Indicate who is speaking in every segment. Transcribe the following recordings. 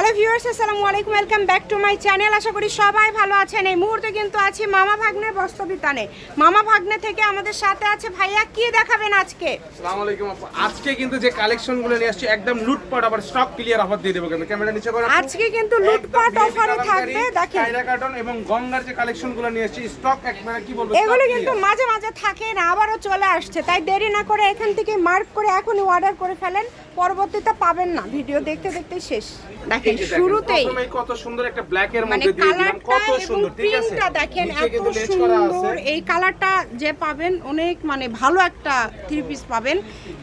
Speaker 1: Hello viewers, আসসালামু আলাইকুম, welcome back to my channel. আশা করি সবাই ভালো আছেন। এই মুহূর্তে কিন্তু আছি মামা ভাগ্নের বস্ত্রবিতানে। মামা ভাগ্নে থেকে আমাদের সাথে আছে ভাইয়া। কি দেখাবেন আজকে?
Speaker 2: আসসালামু আলাইকুম আপু। আজকে কিন্তু যে কালেকশনগুলো নিয়ে আসছি একদম লুটপাট, আবার স্টক ক্লিয়ার অফার দিয়ে দেব। কিন্তু ক্যামেরা নিচে করো।
Speaker 1: আজকে কিন্তু লুটপাট অফারে থাকবে। দেখেন
Speaker 2: চায়না কার্টন এবং গঙ্গার যে কালেকশনগুলো নিয়ে আসছি স্টক একবারে কি বলবো,
Speaker 1: এগুলো কিন্তু মাঝে মাঝে থাকে না, আবারও চলে আসছে। তাই দেরি না করে এখান থেকে মার্ক করে এখনই অর্ডার করে ফেলেন, পরবর্তীতে পাবেন না। ভিডিও দেখতে দেখতে শেষ। দেখেন শুরুতেই
Speaker 2: প্রথমেই কত সুন্দর একটা ব্ল্যাক এর
Speaker 1: মানে
Speaker 2: মধ্যে দিয়ে দিলাম,
Speaker 1: কালারটা
Speaker 2: কত
Speaker 1: এবং
Speaker 2: সুন্দর। ঠিক আছে,
Speaker 1: প্রিন্টটা দেখেন
Speaker 2: নিচে
Speaker 1: এত
Speaker 2: কিন্তু লেজ করা আছে।
Speaker 1: সুন্দর। এই কালারটা যে পাবেন অনেক মানে ভালো একটা থ্রি পিস পাবেন।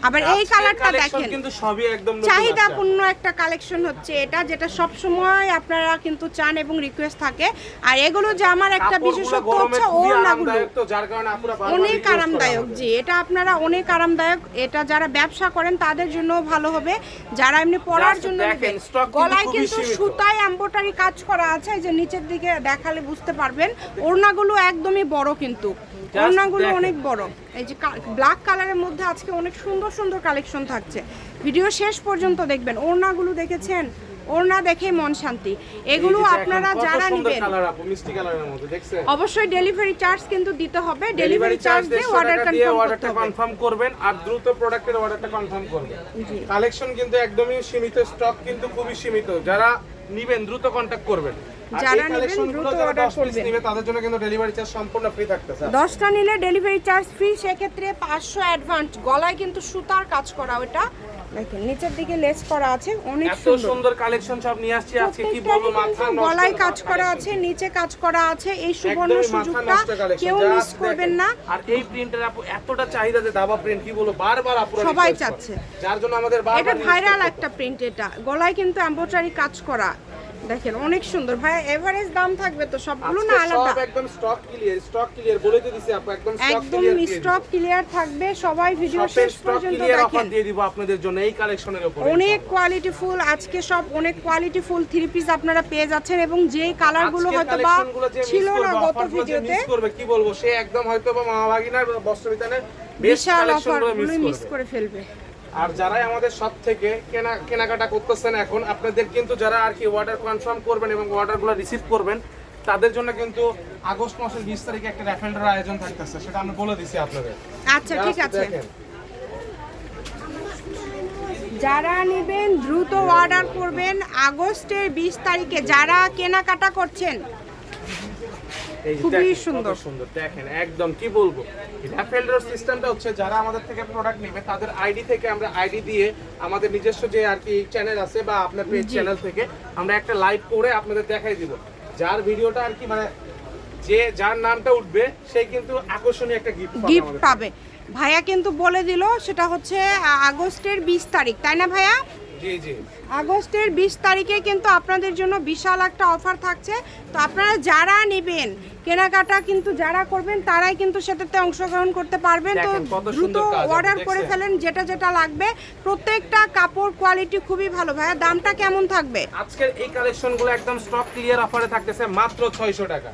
Speaker 1: আবার এই কালারটা দেখেন
Speaker 2: কিন্তু সবই একদম নতুন
Speaker 1: চাহিদাপূর্ণ একটা কালেকশন হচ্ছে এটা, যেটা সব সময় আপনারা কিন্তু চান এবং রিকোয়েস্ট থাকে। আর এগুলো যে আমার একটা বিশেষত্ব হচ্ছে ওড়নাগুলো
Speaker 2: তো যার কারণে আপুরা বারবার
Speaker 1: অনেক
Speaker 2: request করা
Speaker 1: আরামদায়ক।
Speaker 2: হবে।
Speaker 1: জি, এটা আপনারা অনেক আরামদায়ক। এটা যারা ব্যবসা করেন তাদের জন্য ভালো হবে, যারা এমনি পরার
Speaker 2: Just
Speaker 1: জন্য
Speaker 2: দেখেন,
Speaker 1: নেবে।
Speaker 2: stock কিন্তু
Speaker 1: গলায়
Speaker 2: খুবই
Speaker 1: কিন্তু
Speaker 2: সীমিত।
Speaker 1: সুতায় এমব্রয়ডারি কাজ করা আছে, এই যে নিচের দিকে দেখালে বুঝতে পারবেন। ওড়নাগুলো একদমই বড়, কিন্তু ওড়নাগুলো
Speaker 2: দেখেন।
Speaker 1: অনেক বড়। এই যে ব্ল্যাক কালারের মধ্যে আজকে অনেক সুন্দর সুন্দর কালেকশন থাকছে। ভিডিও শেষ পর্যন্ত দেখবেন। ওড়নাগুলো দেখেছেন, ওড়না দেখে মন শান্তি। এগুলো
Speaker 2: এই যে দেখেন,
Speaker 1: আপনারা
Speaker 2: কত
Speaker 1: যারা
Speaker 2: সুন্দর
Speaker 1: নেবেন
Speaker 2: কালার আপু, মিষ্টি কালারের মধ্যে দেখছেন।
Speaker 1: অবশ্যই ডেলিভারি চার্জ কিন্তু দিতে হবে। ডেলিভারি চার্জ দিয়ে
Speaker 2: 150
Speaker 1: অর্ডার
Speaker 2: টাকা দিয়ে
Speaker 1: কনফার্ম করতে
Speaker 2: অর্ডারটা
Speaker 1: হবে।
Speaker 2: কনফার্ম করবেন আর দ্রুত প্রোডাক্টের অর্ডারটা কনফার্ম করবেন।
Speaker 1: জি।
Speaker 2: কালেকশন কিন্তু একদমই সীমিত, স্টক কিন্তু খুবই সীমিত। যারা নিবেন দ্রুত কন্টাক্ট করবেন। আর
Speaker 1: যারা
Speaker 2: এই
Speaker 1: নেবেন
Speaker 2: কালেকশনগুলো
Speaker 1: দ্রুত
Speaker 2: যারা
Speaker 1: অর্ডার
Speaker 2: 10 পিস
Speaker 1: করবেন।
Speaker 2: নিবে তাদের জন্য কিন্তু ডেলিভারি চার্জ সম্পূর্ণ ফ্রি থাকতেছে।
Speaker 1: 10টা নিলে ডেলিভারি চার্জ ফ্রি, সেক্ষেত্রে 500 অ্যাডভান্স। গলায় কিন্তু সুতার কাজ করা, ওটা দেখেন নিচের দিকে লেস করা আছে, অনেক
Speaker 2: এত
Speaker 1: সুন্দর।
Speaker 2: সুন্দর কালেকশন সব নিয়ে আসছি আজকে, কি
Speaker 1: প্রত্যেকটারই
Speaker 2: বলবো, মাথা
Speaker 1: কিন্তু
Speaker 2: নষ্ট।
Speaker 1: গলায় কাজ করা আছে, নিচে কাজ করা আছে। এই সুবর্ণ
Speaker 2: একদমই মাথা
Speaker 1: সুযোগটা
Speaker 2: নষ্ট কালেকশন।
Speaker 1: কেউ মিস করবেন না।
Speaker 2: আর এই প্রিন্টের আপু এতটা চাহিদা যে দাবা প্রিন্ট, কি বলবো, বারবার আপুরা
Speaker 1: সবাই
Speaker 2: request করে।
Speaker 1: চাচ্ছে।
Speaker 2: যার জন্য আমাদের বারবার
Speaker 1: এটা
Speaker 2: request
Speaker 1: ভাইরাল
Speaker 2: করতে
Speaker 1: একটা প্রিন্ট। এটা গলায় কিন্তু এমব্রয়ডারি কাজ করা, দেখেন অনেক সুন্দর। ভাই এভারেজ দাম থাকবে তো সবগুলো না
Speaker 2: আজকে
Speaker 1: আলাদা?
Speaker 2: সব একদম স্টক ক্লিয়ার বলে তো দিছি আপু, একদম স্টক
Speaker 1: একদম
Speaker 2: ক্লিয়ার
Speaker 1: স্টক ক্লিয়ার থাকবে। সবাই ভিডিও
Speaker 2: শপের
Speaker 1: শেষ
Speaker 2: স্টক
Speaker 1: পর্যন্ত
Speaker 2: ক্লিয়ার অফার
Speaker 1: দেখেন।
Speaker 2: দিয়ে দিব আপনাদের জন্য এই কালেকশনের উপর।
Speaker 1: অনেক কোয়ালিটিফুল আজকে সব অনেক কোয়ালিটিফুল থ্রি পিস আপনারা পেয়ে যাচ্ছেন, এবং যে কালারগুলো হয়তো বা ছিল না গত ভিডিওতে,
Speaker 2: মিস করবে, কি বলবো, সে একদম হয়তো বা মামা ভাগিনার বস্ত্রবিতানের বেস্ট
Speaker 1: বিশাল
Speaker 2: কালেকশনগুলো
Speaker 1: অফারগুলো মিস
Speaker 2: মিস করবে।
Speaker 1: করে ফেলবে।
Speaker 2: আর যারাই আমাদের সব থেকে কেনাকাটা করতেছেন এখন, আপনাদের কিন্তু যারা আর কি অর্ডার কনফার্ম করবেন এবং অর্ডারগুলো রিসিভ করবেন, তাদের জন্য কিন্তু আগস্ট মাসের 20 তারিখে একটা র্যাফেলের আয়োজন থাকতেছে, সেটা আমি বলে দিছি আপনাদের।
Speaker 1: আচ্ছা ঠিক
Speaker 2: Just
Speaker 1: আছে,
Speaker 2: দেখেন।
Speaker 1: যারা নেবেন দ্রুত অর্ডার করবেন। আগস্টের 20 তারিখে যারা কেনাকাটা করছেন,
Speaker 2: এই যে
Speaker 1: খুবই
Speaker 2: দেখেন, কত
Speaker 1: সুন্দর।
Speaker 2: সুন্দর দেখেন, একদম কি বলবো। র্যাফেলের সিস্টেমটা হচ্ছে যারা আমাদের থেকে প্রোডাক্ট নেবে তাদের আইডি থেকে আমরা আইডি দিয়ে আমাদের নিজস্ব যে আর কি চ্যানেল আছে বা আপনার পেজ চ্যানেল থেকে আমরা একটা লাইভ করে আপনাদের দেখাই দিব। যার ভিডিওটা আর কি মানে যে যার নামটা উঠবে সে কিন্তু আকর্ষণীয় একটা
Speaker 1: গিফট পাবে। ভাইয়া কিন্তু বলে দিল সেটা হচ্ছে আগস্টের 20 তারিখ, তাই না ভাইয়া?
Speaker 2: জি জি।
Speaker 1: আগস্টের 20 তারিখে কিন্তু আপনাদের জন্য বিশাল একটা অফার থাকছে। তো আপনারা যারা নেবেন, কেনাকাটা কিন্তু যারা করবেন তারাই কিন্তু সেটাতে অংশগ্রহণ করতে পারবেন। তো
Speaker 2: দেখেন কত
Speaker 1: দ্রুত
Speaker 2: সুন্দর কাজ,
Speaker 1: অর্ডার
Speaker 2: দেখছেন?
Speaker 1: করে ফেলেন যেটা যেটা লাগবে। প্রত্যেকটা কাপড় কোয়ালিটি খুবই ভালো। ভাইয়া দামটা কেমন থাকবে?
Speaker 2: আজকের এই কালেকশনগুলো একদম স্টক ক্লিয়ার অফারে থাকতেছে মাত্র 600 টাকা।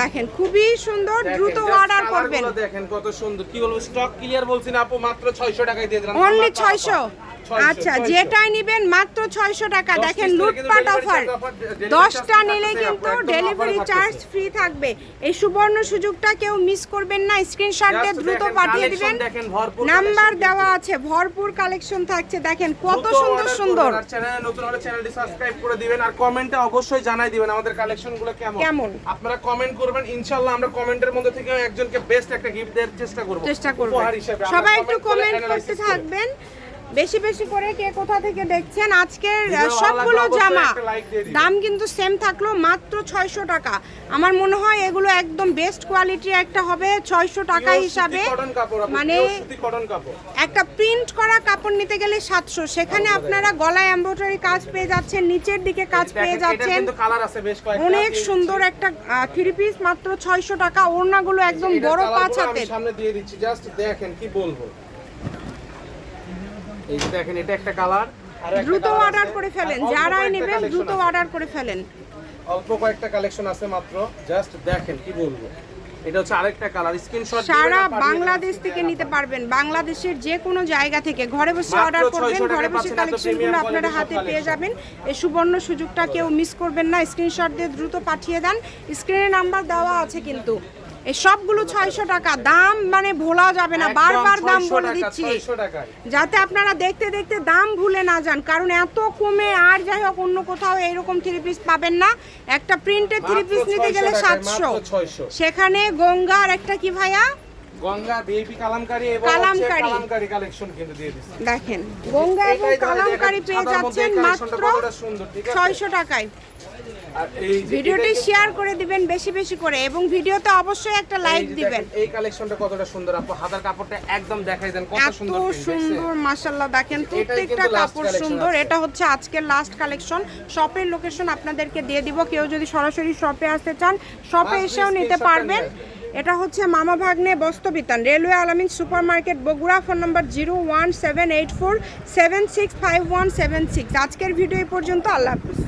Speaker 1: দেখেন খুবই সুন্দর, দ্রুত
Speaker 2: দেখেন, just
Speaker 1: অর্ডার করবেন।
Speaker 2: কালারগুলো দেখেন কত সুন্দর, কি বলবো, স্টক ক্লিয়ার বলছি না আপু, মাত্র 600 টাকায় দিয়ে দিলাম।
Speaker 1: অনলি
Speaker 2: আমার
Speaker 1: 600।
Speaker 2: 600,
Speaker 1: আচ্ছা
Speaker 2: 600
Speaker 1: যেটাই নেবেন মাত্র 600 টাকা।
Speaker 2: 10
Speaker 1: দেখেন
Speaker 2: piece
Speaker 1: লুটপাট
Speaker 2: কিন্তু
Speaker 1: অফার।
Speaker 2: delivery charge offer,
Speaker 1: 10টা
Speaker 2: delivery
Speaker 1: নিলে
Speaker 2: charge
Speaker 1: কিন্তু
Speaker 2: থাকতেছে, একদম
Speaker 1: ডেলিভারি
Speaker 2: offer
Speaker 1: চার্জ
Speaker 2: থাকতেছে।
Speaker 1: ফ্রি থাকবে। এই সুবর্ণ সুযোগটা কেউ মিস করবেন না। স্ক্রিনশট দিয়ে
Speaker 2: Just
Speaker 1: দ্রুত
Speaker 2: দেখেন,
Speaker 1: পাঠিয়ে
Speaker 2: collection
Speaker 1: দিবেন।
Speaker 2: দেখেন, ভরপুর
Speaker 1: নাম্বার
Speaker 2: collection
Speaker 1: দেওয়া
Speaker 2: কিন্তু।
Speaker 1: আছে, ভরপুর কালেকশন থাকছে। দেখেন কত
Speaker 2: দ্রুত
Speaker 1: সুন্দর
Speaker 2: order
Speaker 1: সুন্দর।
Speaker 2: করবেন, আর চ্যানেলে নতুন হলে চ্যানেলটি সাবস্ক্রাইব করে দিবেন আর কমেন্টে অবশ্যই জানাই দিবেন আমাদের কালেকশনগুলো কেমন।
Speaker 1: কেমন?
Speaker 2: আপনারা কমেন্ট করবেন, ইনশাআল্লাহ আমরা কমেন্টের মধ্যে থেকে একজনকে বেস্ট একটা গিফট দেওয়ার চেষ্টা করব। উপহার হিসেবে আমরা
Speaker 1: সবাই একটু
Speaker 2: comment করে
Speaker 1: কমেন্ট করতে
Speaker 2: analysis করে।
Speaker 1: থাকবেন, বেশি বেশি করে কে কোথা থেকে দেখছেন। আজকের
Speaker 2: Video ভালো
Speaker 1: সবগুলো
Speaker 2: লাগলে অবশ্যই
Speaker 1: জামা
Speaker 2: একটা like দিয়ে দিবেন।
Speaker 1: দাম কিন্তু সেম থাকলো, মাত্র 600 টাকা। আমার মনে হয় এগুলো একদম বেস্ট কোয়ালিটির একটা হবে 600 টাকা
Speaker 2: Pure
Speaker 1: হিসাবে।
Speaker 2: সুতি cotton কাপড় আপু,
Speaker 1: মানে
Speaker 2: pure সুতি cotton কাপড়।
Speaker 1: একটা প্রিন্ট করা কাপড় নিতে গেলে 700, সেখানে আপনারা গলায় এমব্রয়ডারি কাজ পেয়ে যাচ্ছেন, নিচের দিকে কাজ পেয়ে
Speaker 2: এটার
Speaker 1: যাচ্ছেন।
Speaker 2: কিন্তু কালার আছে বেশ কয়েকটা।
Speaker 1: অনেক সুন্দর একটা থ্রি পিস, মাত্র 600 টাকা। ওড়নাগুলো একদম
Speaker 2: এটার
Speaker 1: বড়
Speaker 2: কালারগুলো
Speaker 1: 5
Speaker 2: আমি
Speaker 1: হাতের।
Speaker 2: সামনে দিয়ে দিচ্ছি, জাস্ট দেখেন কি বলবো। এই যে দেখেন, এটা একটা কালার, আর একটা
Speaker 1: দ্রুত
Speaker 2: কালার
Speaker 1: অর্ডার
Speaker 2: আছে,
Speaker 1: করে ফেলেন,
Speaker 2: আর অল্প
Speaker 1: যারাই
Speaker 2: কয়েকটা
Speaker 1: নেবেন
Speaker 2: collection
Speaker 1: দ্রুত
Speaker 2: আছে।
Speaker 1: অর্ডার করে ফেলেন।
Speaker 2: অল্প কয়েকটা কালেকশন আছে মাত্র, জাস্ট দেখেন কি বলবো। এটা হচ্ছে আরেকটা কালার, স্ক্রিনশট
Speaker 1: সারা বাংলাদেশ থেকে নিতে পারবেন, বাংলাদেশের যে কোনো জায়গা থেকে ঘরে বসে অর্ডার করবেন, ঘরে বসে কালেকশনগুলো আপনারা হাতে পেয়ে যাবেন। এই সুবর্ণ সুযোগটা কেউ মিস করবেন না, স্ক্রিনশট দিয়ে দ্রুত পাঠিয়ে দেন, স্ক্রিনে নাম্বার দেওয়া আছে কিন্তু। এই সবগুলো 600 টাকা দাম, মানে ভোলা যাবে না, বারবার দাম বলে দিচ্ছি যাতে আপনারা দেখতে দেখতে দাম ভুলে না যান, কারণ এত কমে আর যাই হোক অন্য কোথাও এইরকম 3 পিস পাবেন না। একটা প্রিন্টেড 3 পিস নিতে গেলে 700, সেখানে গঙ্গার একটা কি ভাইয়া
Speaker 2: গঙ্গা বেবি কালামকারী এবং কালামকারী কালেকশন কিন্তু দিয়ে দিচ্ছি।
Speaker 1: দেখেন গঙ্গা এবং কালামকারী পেয়ে যাচ্ছেন মাত্র 600 টাকায়।
Speaker 2: আর এই
Speaker 1: ভিডিওটি শেয়ার করে দিবেন বেশি বেশি করে, এবং ভিডিওতে অবশ্যই একটা লাইক দিবেন।
Speaker 2: এই কালেকশনটা কতটা সুন্দর আপু, হাতার কাপড়টা একদম দেখাই দেন কত সুন্দর,
Speaker 1: এত সুন্দর মাশাআল্লাহ, দেখেন প্রত্যেকটা কাপড় সুন্দর। এটা হচ্ছে আজকের লাস্ট কালেকশন। শপের লোকেশন আপনাদেরকে দিয়ে দিব, কেউ যদি সরাসরি শপে আসতে চান শপে এসেও নিতে পারবেন। এটা হচ্ছে মামা ভাগ্নে বস্ত্রবিতান, রেলওয়ে আলামিন super market, Bogura. Phone number 01784765176। আজকের ভিডিও এই পর্যন্ত, আল্লাহ হাফেজ।